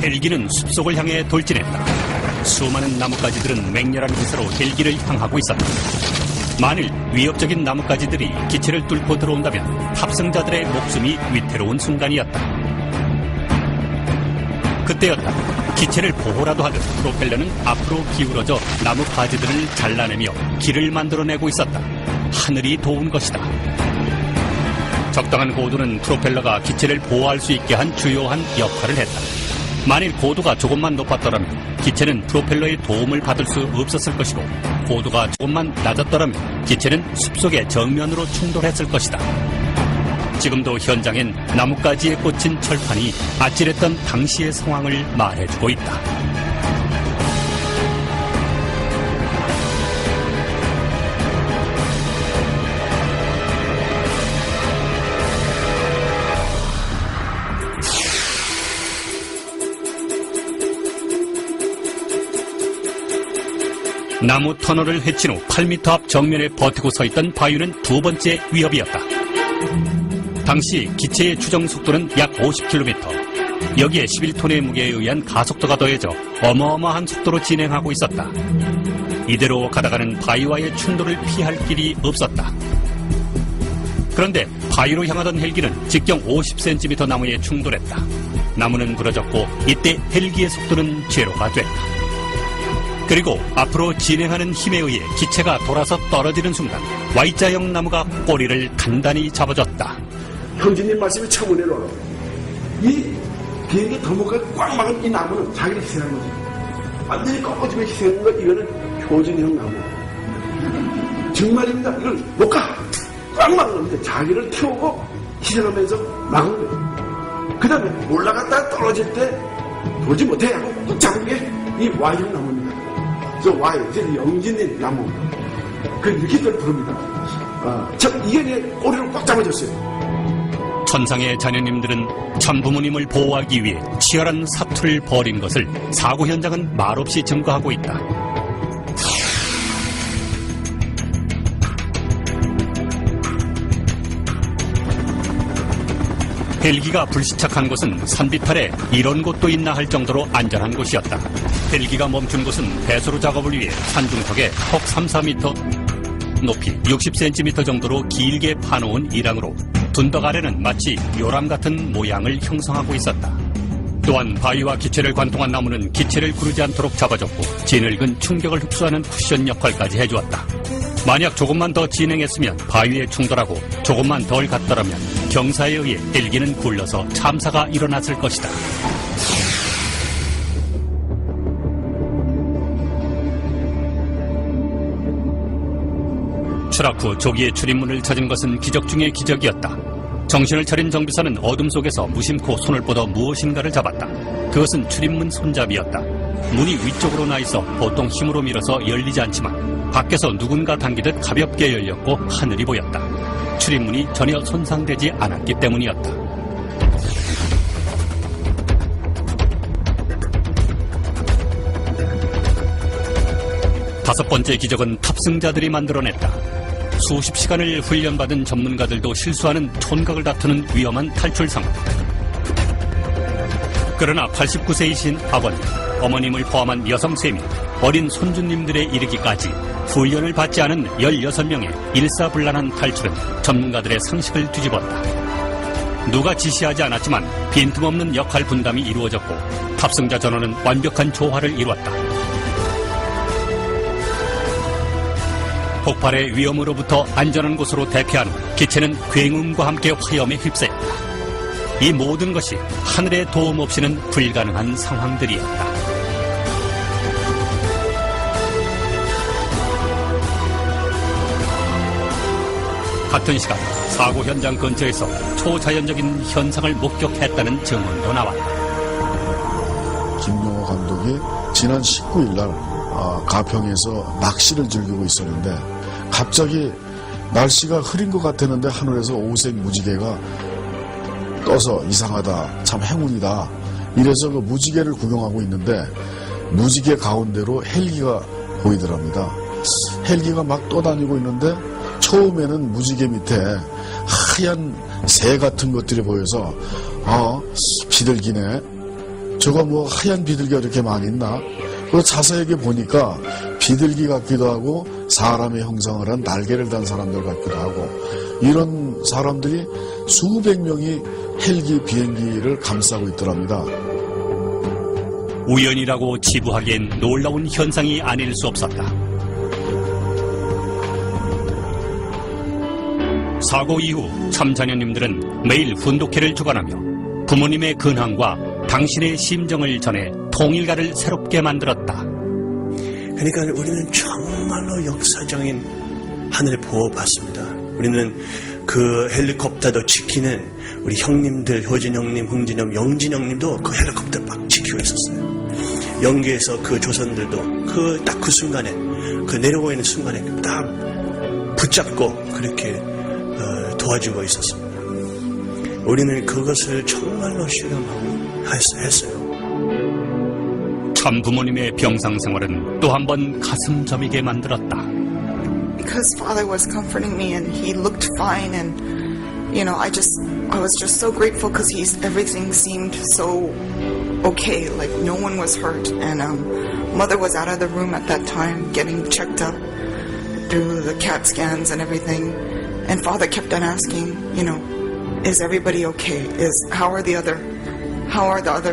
헬기는 숲속을 향해 돌진했다. 수많은 나뭇가지들은 맹렬한 기세로 헬기를 향하고 있었다. 만일 위협적인 나뭇가지들이 기체를 뚫고 들어온다면 탑승자들의 목숨이 위태로운 순간이었다. 그때였다. 기체를 보호라도 하듯 프로펠러는 앞으로 기울어져 나뭇가지들을 잘라내며 길을 만들어내고 있었다. 하늘이 도운 것이다. 적당한 고도는 프로펠러가 기체를 보호할 수 있게 한 주요한 역할을 했다. 만일 고도가 조금만 높았더라면 기체는 프로펠러의 도움을 받을 수 없었을 것이고, 고도가 조금만 낮았더라면 기체는 숲속의 정면으로 충돌했을 것이다. 지금도 현장엔 나뭇가지에 꽂힌 철판이 아찔했던 당시의 상황을 말해주고 있다. 나무 터널을 헤친 후 8m 앞 정면에 버티고 서 있던 바위는 두 번째 위협이었다. 당시 기체의 추정 속도는 약 50km. 여기에 11톤의 무게에 의한 가속도가 더해져 어마어마한 속도로 진행하고 있었다. 이대로 가다가는 바위와의 충돌을 피할 길이 없었다. 그런데 바위로 향하던 헬기는 직경 50cm 나무에 충돌했다. 나무는 부러졌고 이때 헬기의 속도는 제로가 됐다. 그리고 앞으로 진행하는 힘에 의해 기체가 돌아서 떨어지는 순간 Y자형 나무가 꼬리를 단단히 잡아줬다. 형제님 말씀이 참 은혜로워요. 이 비행기 덤목을 꽉 막은 이 나무는 자기를 희생한 거지. 완전히 꺾어지며 희생한 거, 이거는 효진형 나무. 정말입니다. 이걸 못 가! 꽉 막은 겁니다. 자기를 태우고 희생하면서 막은 거예요. 그 다음에 올라갔다가 떨어질 때 돌지 못해 하고 꾹 잡은 게 이 Y형 나무입니다. 저 Y, 이제 영진님 나무. 이렇게 부릅니다. 이게 꼬리를 꽉 잡아줬어요. 천상의 자녀님들은 참부모님을 보호하기 위해 치열한 사투를 벌인 것을 사고 현장은 말없이 증거하고 있다. 헬기가 불시착한 곳은 산비탈에 이런 곳도 있나 할 정도로 안전한 곳이었다. 헬기가 멈춘 곳은 배수로 작업을 위해 산중턱에 턱 3, 4m, 높이 60cm 정도로 길게 파놓은 이랑으로 둔덕 아래는 마치 요람 같은 모양을 형성하고 있었다. 또한 바위와 기체를 관통한 나무는 기체를 구르지 않도록 잡아줬고 진흙은 충격을 흡수하는 쿠션 역할까지 해주었다. 만약 조금만 더 진행했으면 바위에 충돌하고 조금만 덜 갔더라면 경사에 의해 헬기는 굴러서 참사가 일어났을 것이다. 추락 후 조기에 출입문을 찾은 것은 기적 중의 기적이었다. 정신을 차린 정비사는 어둠 속에서 무심코 손을 뻗어 무엇인가를 잡았다. 그것은 출입문 손잡이였다. 문이 위쪽으로 나 있어 보통 힘으로 밀어서 열리지 않지만 밖에서 누군가 당기듯 가볍게 열렸고 하늘이 보였다. 출입문이 전혀 손상되지 않았기 때문이었다. 다섯 번째 기적은 탑승자들이 만들어냈다. 수십 시간을 훈련받은 전문가들도 실수하는 촌각을 다투는 위험한 탈출 상황. 그러나 89세이신 아버님, 어머님을 포함한 여성 3명, 어린 손주님들에 이르기까지 훈련을 받지 않은 16명의 일사불란한 탈출은 전문가들의 상식을 뒤집었다. 누가 지시하지 않았지만 빈틈없는 역할 분담이 이루어졌고 탑승자 전원은 완벽한 조화를 이루었다. 폭발의 위험으로부터 안전한 곳으로 대피한 기체는 굉음과 함께 화염에 휩싸였다. 이 모든 것이 하늘의 도움 없이는 불가능한 상황들이었다. 같은 시간 사고 현장 근처에서 초자연적인 현상을 목격했다는 증언도 나왔다. 김용호 감독이 지난 19일 날 가평에서 낚시를 즐기고 있었는데 갑자기 날씨가 흐린 것 같았는데 하늘에서 오색 무지개가 떠서 이상하다, 참 행운이다, 이래서 그 무지개를 구경하고 있는데 무지개 가운데로 헬기가 보이더랍니다. 헬기가 막 떠다니고 있는데 처음에는 무지개 밑에 하얀 새 같은 것들이 보여서 비둘기네, 저거 뭐 하얀 비둘기가 이렇게 많이 있나? 그리고 자세하게 보니까 비둘기 같기도 하고 사람의 형상을 한 날개를 단 사람들 같기도 하고 이런 사람들이 수백 명이 헬기 비행기를 감싸고 있더랍니다. 우연이라고 치부하기엔 놀라운 현상이 아닐 수 없었다. 사고 이후 참자녀님들은 매일 훈독회를 주관하며 부모님의 근황과 당신의 심정을 전해 통일가를 새롭게 만들었다. 그러니까 우리는 정말로 역사적인 하늘의 보호 받습니다. 우리는 그 헬리콥터도 지키는 우리 형님들, 효진 형님, 흥진 형, 영진 형님도 그 헬리콥터 막 지키고 있었어요. 연기에서 그 조선들도 딱 그 순간에, 그 내려오고 있는 순간에 딱 붙잡고 그렇게 도와주고 있었습니다. 우리는 그것을 정말로 실감하고 했어요. 참 부모님의 병상 생활은 또 한 번 가슴 저미게 만들었다. Because Father was comforting me and he looked fine and I was just so grateful because everything seemed so okay, like no one was hurt and Mother was out of the room at that time getting checked up through the CAT scans and everything and Father kept on asking, is everybody okay? How are the other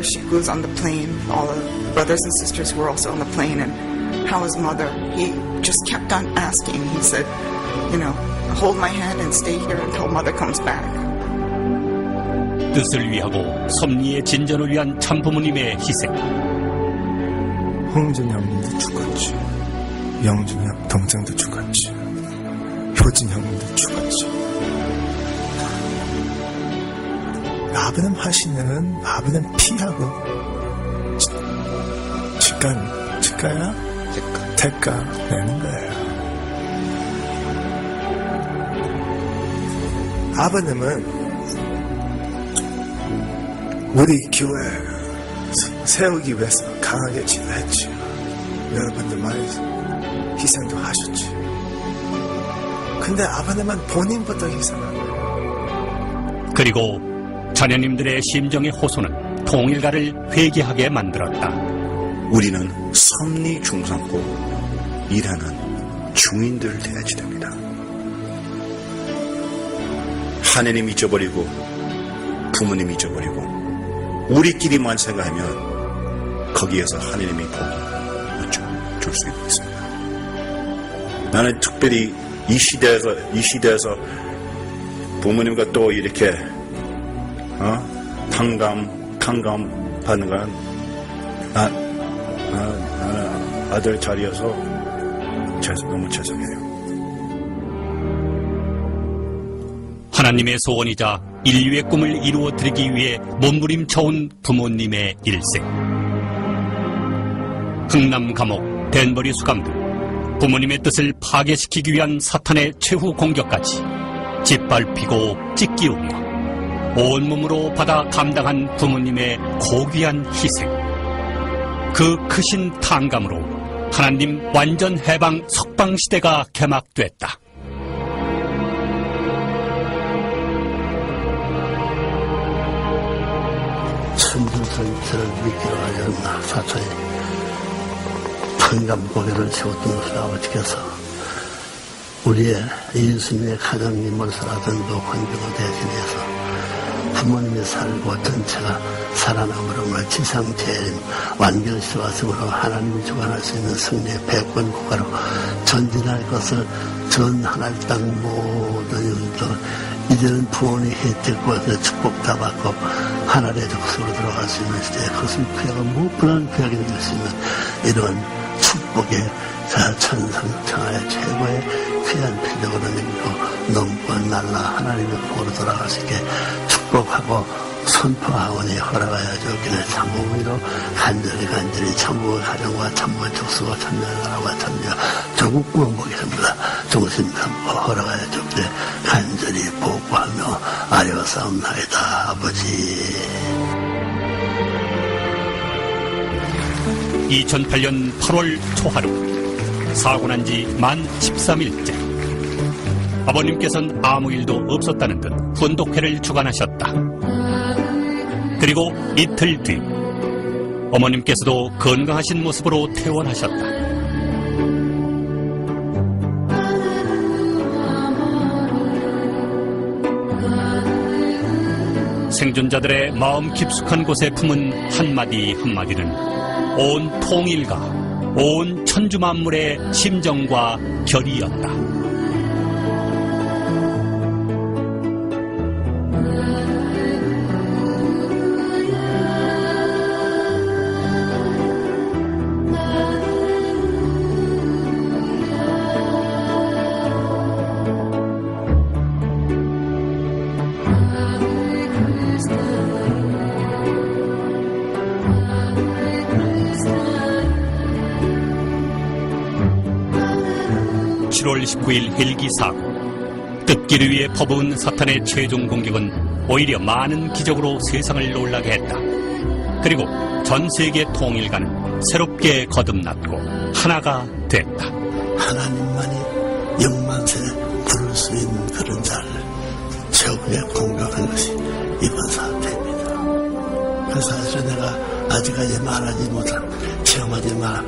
Shikus on the plane, all the brothers and sisters who were also on the plane, and how is Mother? He just kept on asking. He said, hold my hand and stay here until Mother comes back. 뜻을 위하고 섭리의 진전을 위한 참 부모님의 희생. 홍진이 형님도 죽었지. 영준이 형 동생도 죽었지. 효진 형님도 죽었지. 아버님 하시는 아버님 피하고 직가야? 대가 내는 거예요. 아버님은 우리 교회 세우기 위해서 강하게 지도했지. 여러분들 많이 희생도 하셨지. 근데 아버님은 본인부터 희생하고 그리고 자녀님들의 심정의 호소는 통일가를 회개하게 만들었다. 우리는 섭리 중상고 일하는 중인들 돼야지 됩니다. 하느님 잊어버리고 부모님 잊어버리고 우리끼리만 생각하면 거기에서 하느님이 복이 줄 수 있습니다. 나는 특별히 이 시대에서 부모님과 또 이렇게 탕감 받는 건 나는 아들 자리여서 너무 죄송해요. 하나님의 소원이자 인류의 꿈을 이루어드리기 위해 몸부림쳐온 부모님의 일생. 흥남 감옥, 댄버리 수감들, 부모님의 뜻을 파괴시키기 위한 사탄의 최후 공격까지 짓밟히고 찢기우며 온몸으로 받아 감당한 부모님의 고귀한 희생. 그 크신 탕감으로 하나님 완전 해방 석방시대가 개막됐다. 천주성체를 믿기로 하였나 사천이 탕감 고개를 세웠던 것을 아버지께서 우리의 예수님의 가장 인물사라던 노관병을 대신해서 부모님이 살고 전체가 살아남으로 지상재림 완결시와성으로 하나님이 주관할 수 있는 승리의 백번 국가로 전진할 것을 전 하나님 땅 모든 영들 이제는 부모님 혜택과 축복 다 받고 하나님의 족속으로 들어갈 수 있는 시대에 그것은 귀하고 무분한 귀하게 될 수 있는 이런 축복의 천상천하의 최고의 귀한 필력으로 남기고 넘고 날라 하나님의 복으로 돌아갈 수 있게 축복하고 선포하오니 허락하여 주기를 참부미로 간절히 참부의 가정과 참부의 족속과 참여의 나라와 참여 조국 구원복이 됩니다. 종신 선포 허락하여 주기를 간절히 복구하며 아뢰어싸움나이다. 아버지. 2008년 8월 초하루 사고 난 지 만 13일째. 아버님께서는 아무 일도 없었다는 듯 훈독회를 주관하셨다. 그리고 이틀 뒤 어머님께서도 건강하신 모습으로 퇴원하셨다. 생존자들의 마음 깊숙한 곳에 품은 한마디 한마디는 온 통일과 온 천주 만물의 심정과 결이었다. (7월 19일) 헬기 사고. 뜯기를 위해 퍼부은 사탄의 최종 공격은 오히려 많은 기적으로 세상을 놀라게 했다. 그리고 전 세계 통일가는 새롭게 거듭났고 하나가 됐다. 하나님만이 영만세 부를 수 있는 그런 자를 최후에 공격한 것이 이번 사태입니다. 그 사실은 내가 아직까지 말하지 못한, 체험하지 못한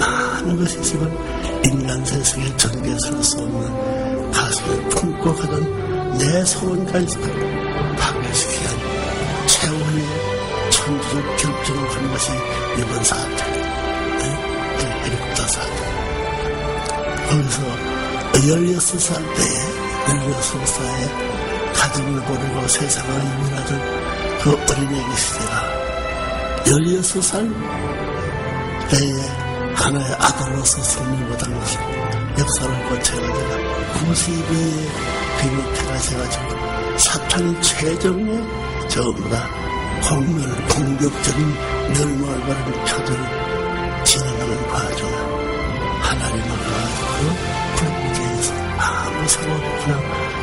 많은 것이 있지만 인간 세상에 전개할 수 없는 가슴에 품고 가던 내 소원까지 파괴시키는 최후의 천주적 결정을 한 것이 이번 사태, 헬리콥터 사태. 거기서 16살 때에 16살에 가정을 버리고 세상을 이민하던 그 어린애기 시대가 16살 때에 하나의 아들로서 승리를 얻은 것이 역사를 거쳐가지고 92의 비밀태가 돼가지고 사탄이 최종의 전부 다 공격적인 멸망을 바라는 표들을 진행하는 과정에 하나님을 가지고 불무지에서 아무 상관 없구나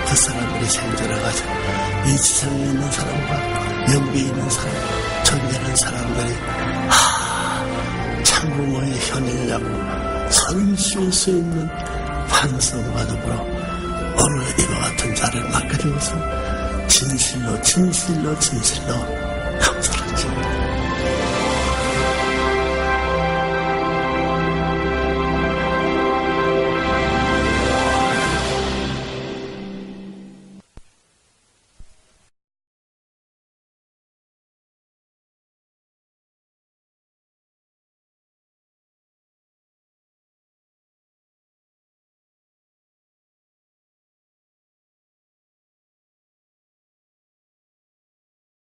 그 사람들이 생존해가지고 이 지상에 있는 사람과 영계에 있는 사람, 전쟁하는 사람들이 참부모의 현일이라고 선수할 수 있는 반성과 더불어 오늘 이와 같은 자를 맡게 되어서 진실로